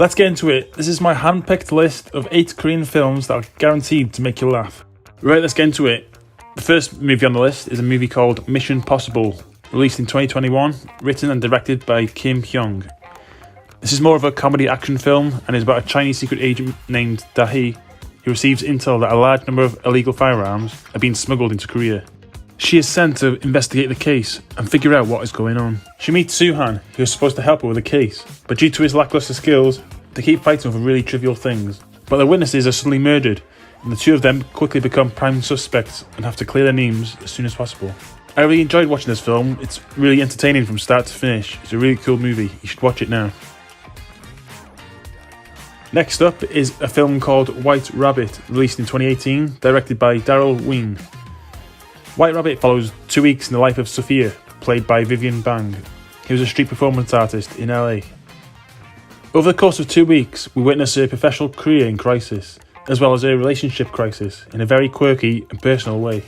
Let's get into it. This is my hand-picked list of 8 Korean films that are guaranteed to make you laugh. Right, let's get into it. The first movie on the list is a movie called Mission Possible, released in 2021, written and directed by Kim Hyung. This is more of a comedy action film and is about a Chinese secret agent named Dahi who receives intel that a large number of illegal firearms are being smuggled into Korea. She is sent to investigate the case and figure out what is going on. She meets Suhan, who is supposed to help her with the case, but due to his lackluster skills, they keep fighting over really trivial things. But the witnesses are suddenly murdered, and the two of them quickly become prime suspects and have to clear their names as soon as possible. I really enjoyed watching this film. It's really entertaining from start to finish. It's a really cool movie. You should watch it now. Next up is a film called White Rabbit, released in 2018, directed by Daryl Ween. White Rabbit follows 2 weeks in the life of Sophia, played by Vivian Bang, who is a street performance artist in LA. Over the course of 2 weeks, we witness her professional career in crisis, as well as her relationship crisis, in a very quirky and personal way.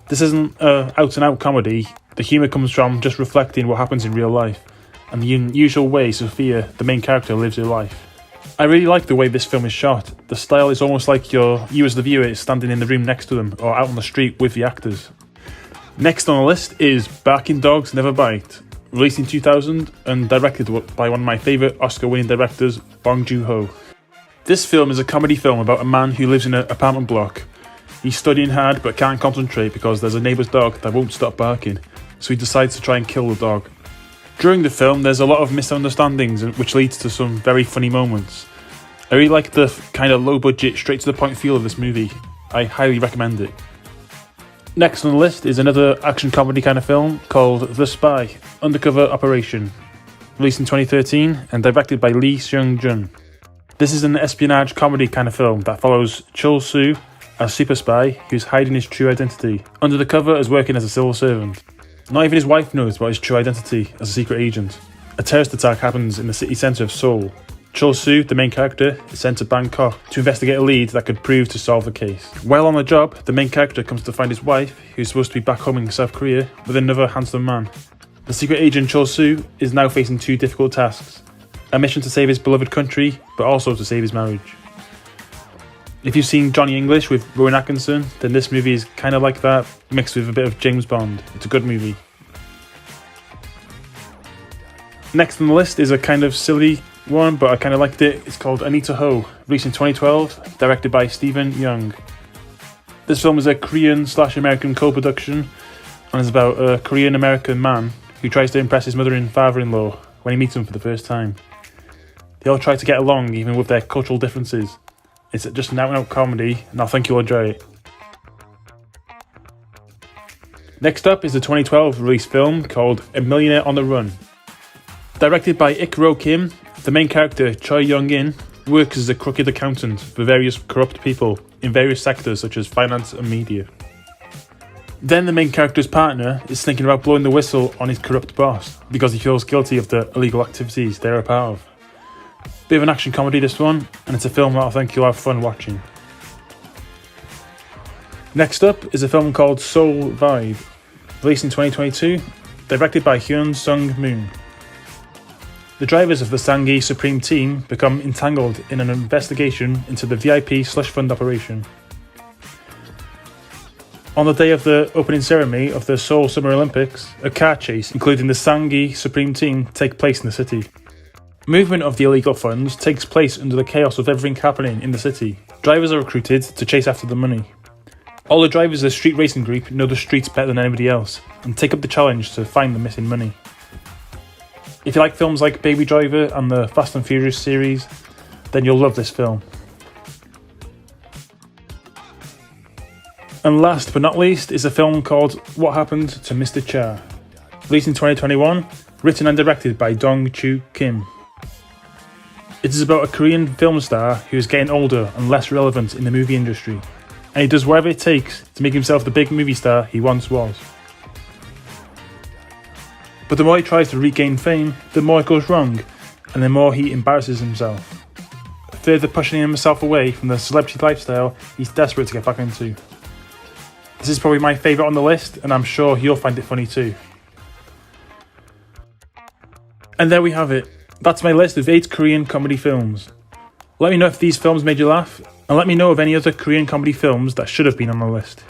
This isn't an out-and-out comedy. The humour comes from just reflecting what happens in real life, and the unusual way Sophia, the main character, lives her life. I really like the way this film is shot. The style is almost like you as the viewer is standing in the room next to them or out on the street with the actors. Next on the list is Barking Dogs Never Bite, released in 2000 and directed by one of my favourite Oscar-winning directors, Bong Joon-ho. This film is a comedy film about a man who lives in an apartment block. He's studying hard but can't concentrate because there's a neighbour's dog that won't stop barking, so he decides to try and kill the dog. During the film, there's a lot of misunderstandings, which leads to some very funny moments. I really like the kind of low-budget, straight-to-the-point feel of this movie. I highly recommend it. Next on the list is another action-comedy kind of film called The Spy, Undercover Operation, released in 2013 and directed by Lee Seung-jun. This is an espionage comedy kind of film that follows Chul Soo, a super spy who's hiding his true identity, under the cover as working as a civil servant. Not even his wife knows about his true identity as a secret agent. A terrorist attack happens in the city centre of Seoul. Chul Soo, the main character, is sent to Bangkok to investigate a lead that could prove to solve the case. While on the job, the main character comes to find his wife, who's supposed to be back home in South Korea, with another handsome man. The secret agent Chul Soo is now facing 2 difficult tasks: a mission to save his beloved country, but also to save his marriage. If you've seen Johnny English with Rowan Atkinson, then this movie is kind of like that, mixed with a bit of James Bond. It's a good movie. Next on the list is a kind of silly one, but I kind of liked it. It's called Anita Ho, released in 2012, directed by Stephen Young. This film is a Korean/American co-production and is about a Korean-American man who tries to impress his mother and father-in-law when he meets them for the first time. They all try to get along even with their cultural differences. It's just an out-and-out comedy, and I think you'll enjoy it. Next up is a 2012 release film called A Millionaire On The Run. Directed by Ik-ro Kim, the main character, Choi Young-in, works as a crooked accountant for various corrupt people in various sectors such as finance and media. Then the main character's partner is thinking about blowing the whistle on his corrupt boss because he feels guilty of the illegal activities they're a part of. Bit of an action comedy, this one, and it's a film that I think you'll have fun watching. Next up is a film called Seoul Vibe, released in 2022, directed by Hyun Sung Moon. The drivers of the Sanghi Supreme Team become entangled in an investigation into the VIP slush fund operation. On the day of the opening ceremony of the Seoul Summer Olympics, a car chase, including the Sanghi Supreme Team, takes place in the city. Movement of the illegal funds takes place under the chaos of everything happening in the city. Drivers are recruited to chase after the money. All the drivers of the street racing group know the streets better than anybody else and take up the challenge to find the missing money. If you like films like Baby Driver and the Fast and Furious series, then you'll love this film. And last but not least is a film called What Happened to Mr. Cha, released in 2021, written and directed by Dong Chu Kim. It is about a Korean film star who is getting older and less relevant in the movie industry, and he does whatever it takes to make himself the big movie star he once was. But the more he tries to regain fame, the more it goes wrong, and the more he embarrasses himself, further pushing himself away from the celebrity lifestyle he's desperate to get back into. This is probably my favourite on the list, and I'm sure you'll find it funny too. And there we have it. That's my list of 8 Korean comedy films. Let me know if these films made you laugh, and let me know of any other Korean comedy films that should have been on the list.